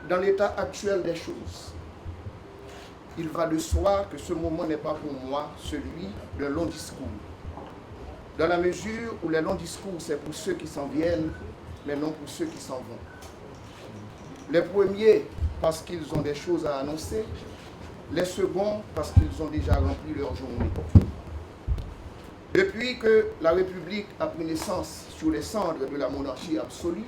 dans l'état actuel des choses, il va de soi que ce moment n'est pas pour moi celui d'un long discours. Dans la mesure où les longs discours, c'est pour ceux qui s'en viennent, mais non pour ceux qui s'en vont. Les premiers, parce qu'ils ont des choses à annoncer, les seconds, parce qu'ils ont déjà rempli leur journée. Depuis que la République a pris naissance sur les cendres de la monarchie absolue,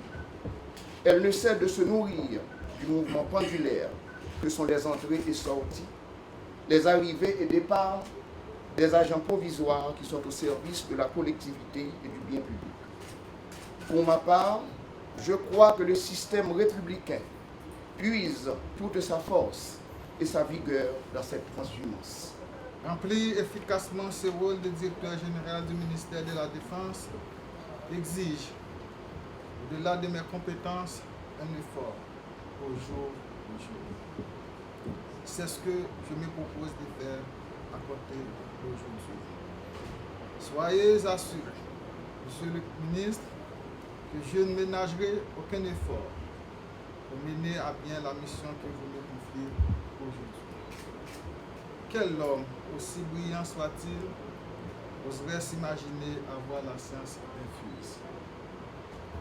elle ne cesse de se nourrir du mouvement pendulaire que sont les entrées et sorties, les arrivées et départs des agents provisoires qui sont au service de la collectivité et du bien public. Pour ma part, je crois que le système républicain puise toute sa force et sa vigueur dans cette transhumance. Remplir efficacement ce rôle de directeur général du ministère de la Défense exige, au-delà de mes compétences, un effort au jour le jour. C'est ce que je me propose de faire à côté d'aujourd'hui. Soyez assurés, Monsieur le ministre, que je ne ménagerai aucun effort pour mener à bien la mission que vous me confiez aujourd'hui. Quel homme, aussi brillant soit-il, oserait s'imaginer avoir la science infuse?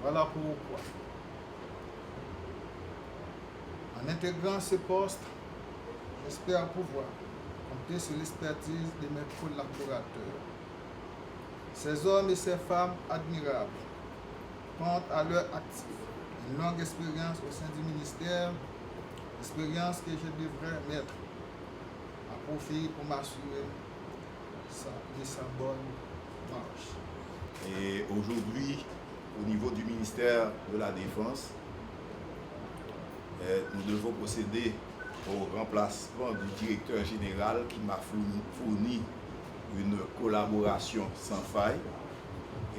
Voilà pourquoi, en intégrant ce poste, j'espère pouvoir compter sur l'expertise de mes collaborateurs. Ces hommes et ces femmes admirables comptent à leur actif une longue expérience au sein du ministère, expérience que je devrais mettre à profit pour m'assurer de sa bonne marche. Et aujourd'hui, au niveau du ministère de la Défense, nous devons procéder au remplacement du directeur général qui m'a fourni une collaboration sans faille.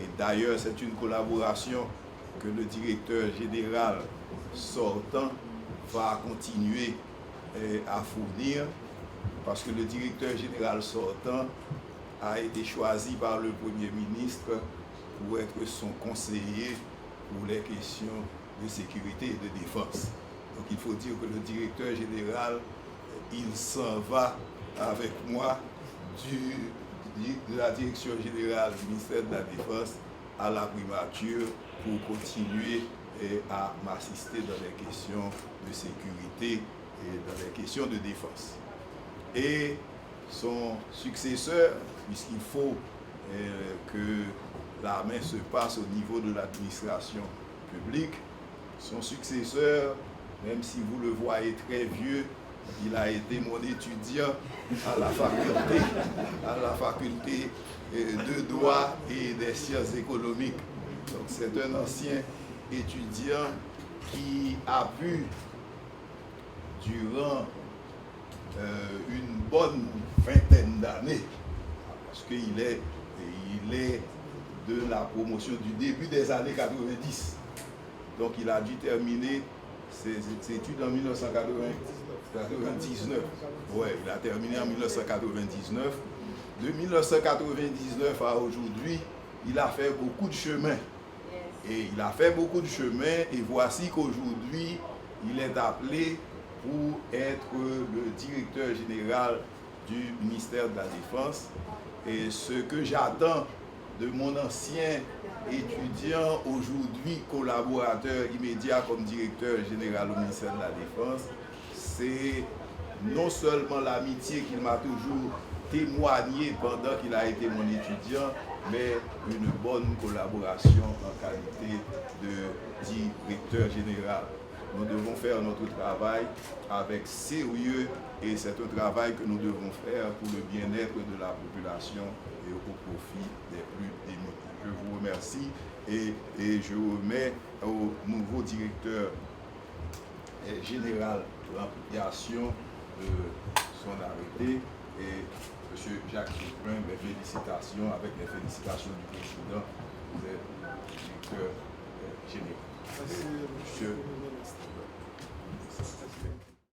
Et d'ailleurs, c'est une collaboration que le directeur général sortant va continuer à fournir, parce que le directeur général sortant a été choisi par le Premier ministre pour être son conseiller pour les questions de sécurité et de défense. Donc il faut dire que le directeur général, il s'en va avec moi de la direction générale du ministère de la Défense à la primature pour continuer à m'assister dans les questions de sécurité et dans les questions de défense. Et son successeur, puisqu'il faut que la main se passe au niveau de l'administration publique, son successeur, même si vous le voyez très vieux, il a été mon étudiant à la faculté de droit et des sciences économiques. Donc c'est un ancien étudiant qui a vu durant une bonne vingtaine d'années, parce qu'il est de la promotion du début des années 90. Donc il a dû terminer ses études en 1999. Ouais, il a terminé en 1999. De 1999 à aujourd'hui, il a fait beaucoup de chemin. Et il a fait beaucoup de chemin, et voici qu'aujourd'hui, il est appelé pour être le directeur général du ministère de la Défense. Et ce que j'attends de mon ancien étudiant, aujourd'hui collaborateur immédiat comme directeur général au ministère de la Défense, c'est non seulement l'amitié qu'il m'a toujours témoigné pendant qu'il a été mon étudiant, mais une bonne collaboration en qualité de directeur général. Nous devons faire notre travail avec sérieux, et c'est un travail que nous devons faire pour le bien-être de la population et au profit des plus démunis. Je vous remercie et je remets au nouveau directeur général l'application de son arrêté, et M. Jacques Dupin, mes félicitations, avec les félicitations du président, vous êtes directeur général. Merci, Monsieur.